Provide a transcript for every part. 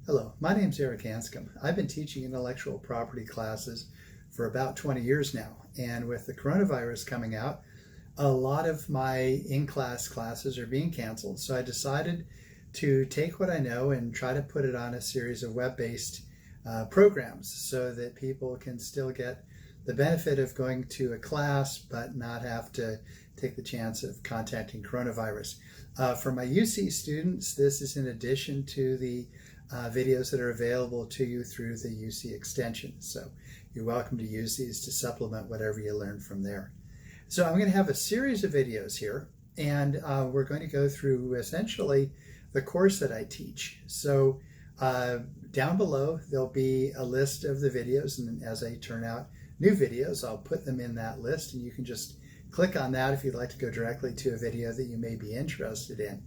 Hello, my name's Eric Hanscom. I've been teaching intellectual property classes for about 20 years now, and with the coronavirus coming out, a lot of my in-class classes are being canceled, so I decided to take what I know and try to put it on a series of web-based programs so that people can still get the benefit of going to a class but not have to take the chance of contacting coronavirus. For my UC students, this is in addition to the videos that are available to you through the UC extension. So you're welcome to use these to supplement whatever you learn from there. So I'm going to have a series of videos here, and we're going to go through essentially the course that I teach. So down below there'll be a list of the videos, and as I turn out new videos, I'll put them in that list, and you can just click on that if you'd like to go directly to a video that you may be interested in.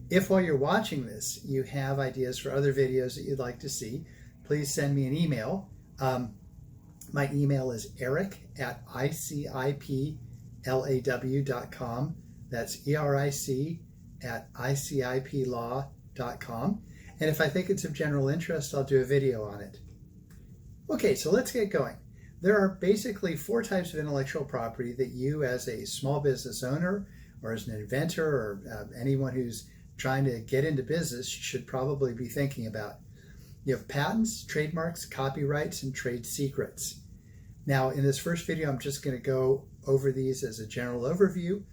If while you're watching this, you have ideas for other videos that you'd like to see, please send me an email. My email is eric@iciplaw.com. That's eric@iciplaw.com. And if I think it's of general interest, I'll do a video on it. Okay, so let's get going. There are basically 4 types of intellectual property that you as a small business owner or as an inventor or anyone who's trying to get into business should probably be thinking about. You have patents, trademarks, copyrights, and trade secrets. Now, in this first video, I'm just going to go over these as a general overview.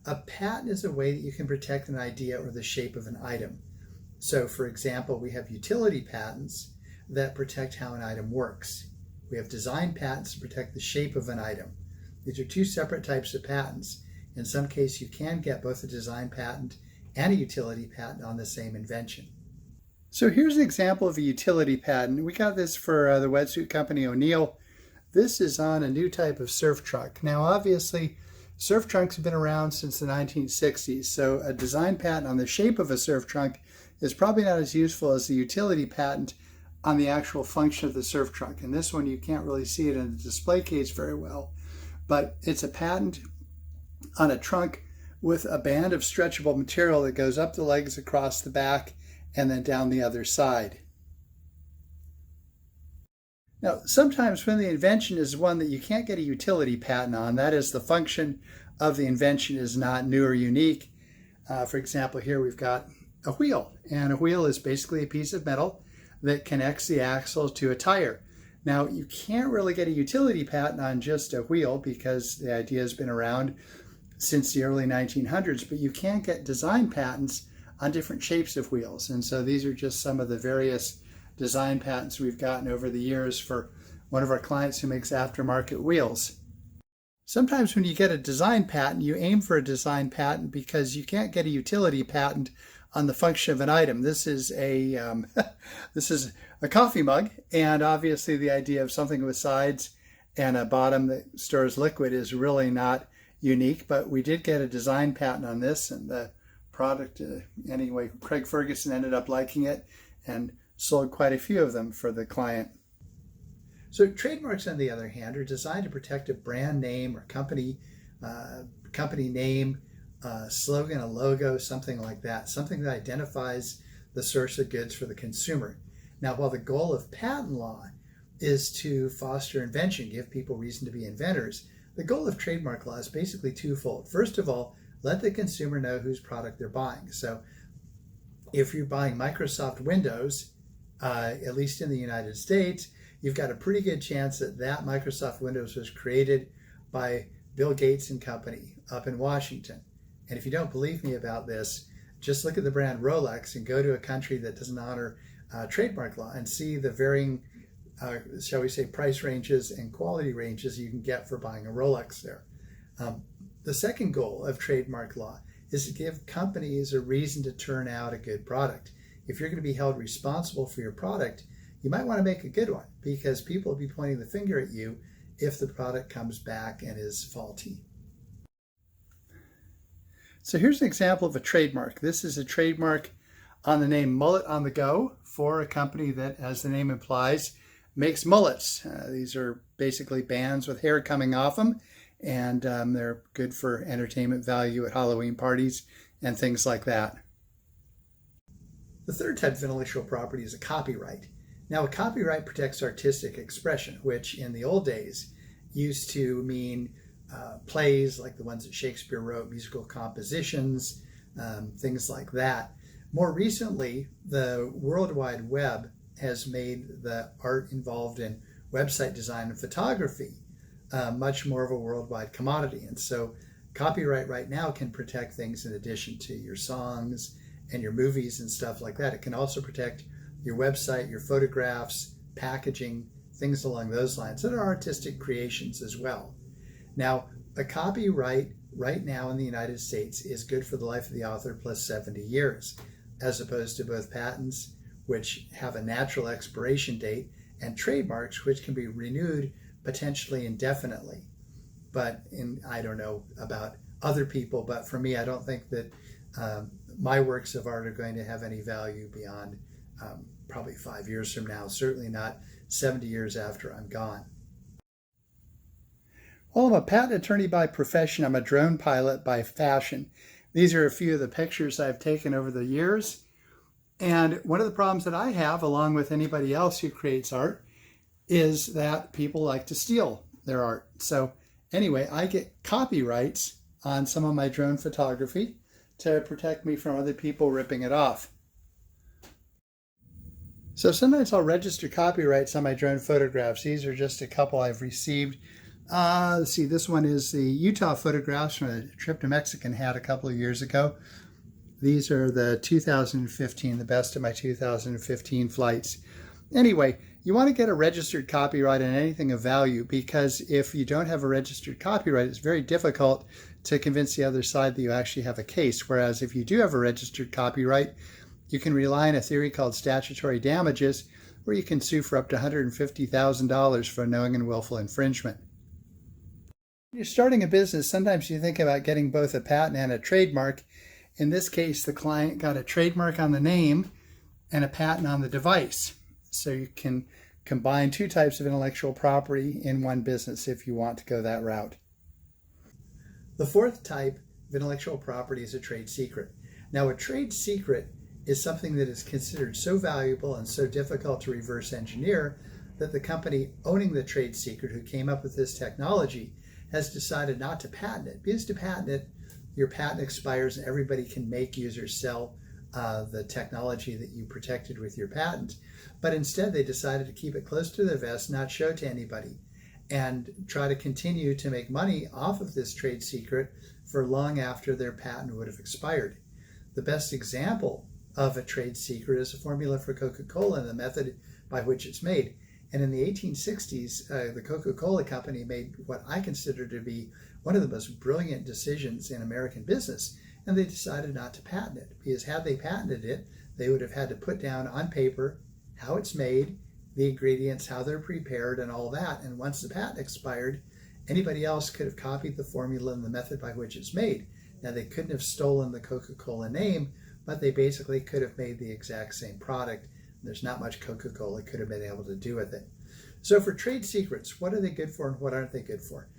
A patent is a way that you can protect an idea or the shape of an item. So, for example, we have utility patents that protect how an item works. We have design patents to protect the shape of an item. These are 2 separate types of patents. In some cases, you can get both a design patent and a utility patent on the same invention. So here's an example of a utility patent. We got this for the wetsuit company O'Neill. This is on a new type of surf trunk. Now obviously surf trunks have been around since the 1960s, so a design patent on the shape of a surf trunk is probably not as useful as the utility patent on the actual function of the surf trunk. And this one, you can't really see it in the display case very well, but it's a patent on a trunk with a band of stretchable material that goes up the legs, across the back, and then down the other side. Now, sometimes when the invention is one that you can't get a utility patent on, that is, the function of the invention is not new or unique. For example, here we've got a wheel, and a wheel is basically a piece of metal that connects the axle to a tire. Now, you can't really get a utility patent on just a wheel because the idea has been around since the early 1900s, but you can get design patents on different shapes of wheels. And so these are just some of the various design patents we've gotten over the years for one of our clients who makes aftermarket wheels. Sometimes when you get a design patent, you aim for a design patent because you can't get a utility patent on the function of an item. This is a this is a coffee mug, and obviously the idea of something with sides and a bottom that stores liquid is really not unique, but we did get a design patent on this, and the product, anyway, Craig Ferguson ended up liking it and sold quite a few of them for the client. So trademarks, on the other hand, are designed to protect a brand name or company name, slogan, a logo, something like that, something that identifies the source of goods for the consumer. Now, while the goal of patent law is to foster invention, give people reason to be inventors, the goal of trademark law is basically twofold. First of all, let the consumer know whose product they're buying. So if you're buying Microsoft Windows, at least in the United States, you've got a pretty good chance that that Microsoft Windows was created by Bill Gates and company up in Washington. And if you don't believe me about this, just look at the brand Rolex and go to a country that doesn't honor trademark law and see the varying shall we say, price ranges and quality ranges you can get for buying a Rolex there. The second goal of trademark law is to give companies a reason to turn out a good product. If you're going to be held responsible for your product, you might want to make a good one, because people will be pointing the finger at you if the product comes back and is faulty. So here's an example of a trademark. This is a trademark on the name Mullet on the Go for a company that, as the name implies, makes mullets. These are basically bands with hair coming off them, and they're good for entertainment value at Halloween parties and things like that. The third type of intellectual property is a copyright. Now, a copyright protects artistic expression, which in the old days used to mean plays like the ones that Shakespeare wrote, musical compositions, things like that. More recently, the World Wide Web has made the art involved in website design and photography much more of a worldwide commodity. And so copyright right now can protect things in addition to your songs and your movies and stuff like that. It can also protect your website, your photographs, packaging, things along those lines that are artistic creations as well. Now, a copyright right now in the United States is good for the life of the author plus 70 years, as opposed to both patents, which have a natural expiration date, and trademarks, which can be renewed potentially indefinitely. But I don't know about other people, but for me, I don't think that my works of art are going to have any value beyond probably 5 years from now, certainly not 70 years after I'm gone. Well, I'm a patent attorney by profession. I'm a drone pilot by fashion. These are a few of the pictures I've taken over the years. And one of the problems that I have, along with anybody else who creates art, is that people like to steal their art. So anyway, I get copyrights on some of my drone photography to protect me from other people ripping it off. So sometimes I'll register copyrights on my drone photographs. These are just a couple I've received. Let's see, this one is the Utah photographs from a trip to Mexico had a couple of years ago. These are the 2015, the best of my 2015 flights. Anyway, you want to get a registered copyright on anything of value, because if you don't have a registered copyright, it's very difficult to convince the other side that you actually have a case. Whereas if you do have a registered copyright, you can rely on a theory called statutory damages, where you can sue for up to $150,000 for knowing and willful infringement. When you're starting a business, sometimes you think about getting both a patent and a trademark. In this case, the client got a trademark on the name and a patent on the device. So you can combine two types of intellectual property in one business if you want to go that route. The fourth type of intellectual property is a trade secret. Now, a trade secret is something that is considered so valuable and so difficult to reverse engineer that the company owning the trade secret, who came up with this technology, has decided not to patent it. Because to patent it, your patent expires and everybody can make, use, or sell the technology that you protected with your patent. But instead, they decided to keep it close to their vest, not show to anybody, and try to continue to make money off of this trade secret for long after their patent would have expired. The best example of a trade secret is a formula for Coca-Cola and the method by which it's made. And in the 1860s, the Coca-Cola company made what I consider to be one of the most brilliant decisions in American business, and they decided not to patent it, because had they patented it, they would have had to put down on paper how it's made, the ingredients, how they're prepared, and all that. And once the patent expired, anybody else could have copied the formula and the method by which it's made. Now, they couldn't have stolen the Coca-Cola name, but they basically could have made the exact same product. There's not much Coca-Cola could have been able to do with it. So for trade secrets, what are they good for and what aren't they good for?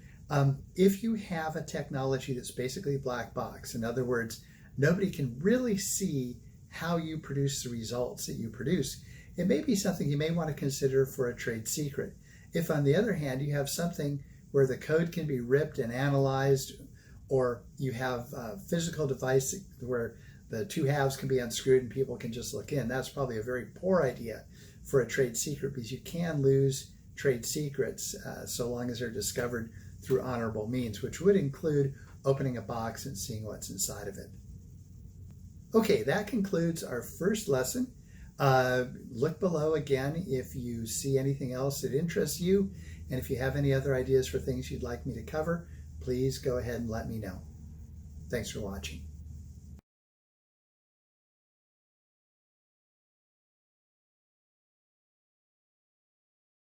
If you have a technology that's basically black box, in other words, nobody can really see how you produce the results that you produce, it may be something you may want to consider for a trade secret. If, on the other hand, you have something where the code can be ripped and analyzed, or you have a physical device where the two halves can be unscrewed and people can just look in, that's probably a very poor idea for a trade secret, because you can lose trade secrets so long as they're discovered through honorable means, which would include opening a box and seeing what's inside of it. Okay, that concludes our first lesson. Look below again if you see anything else that interests you, and if you have any other ideas for things you'd like me to cover, please go ahead and let me know. Thanks for watching.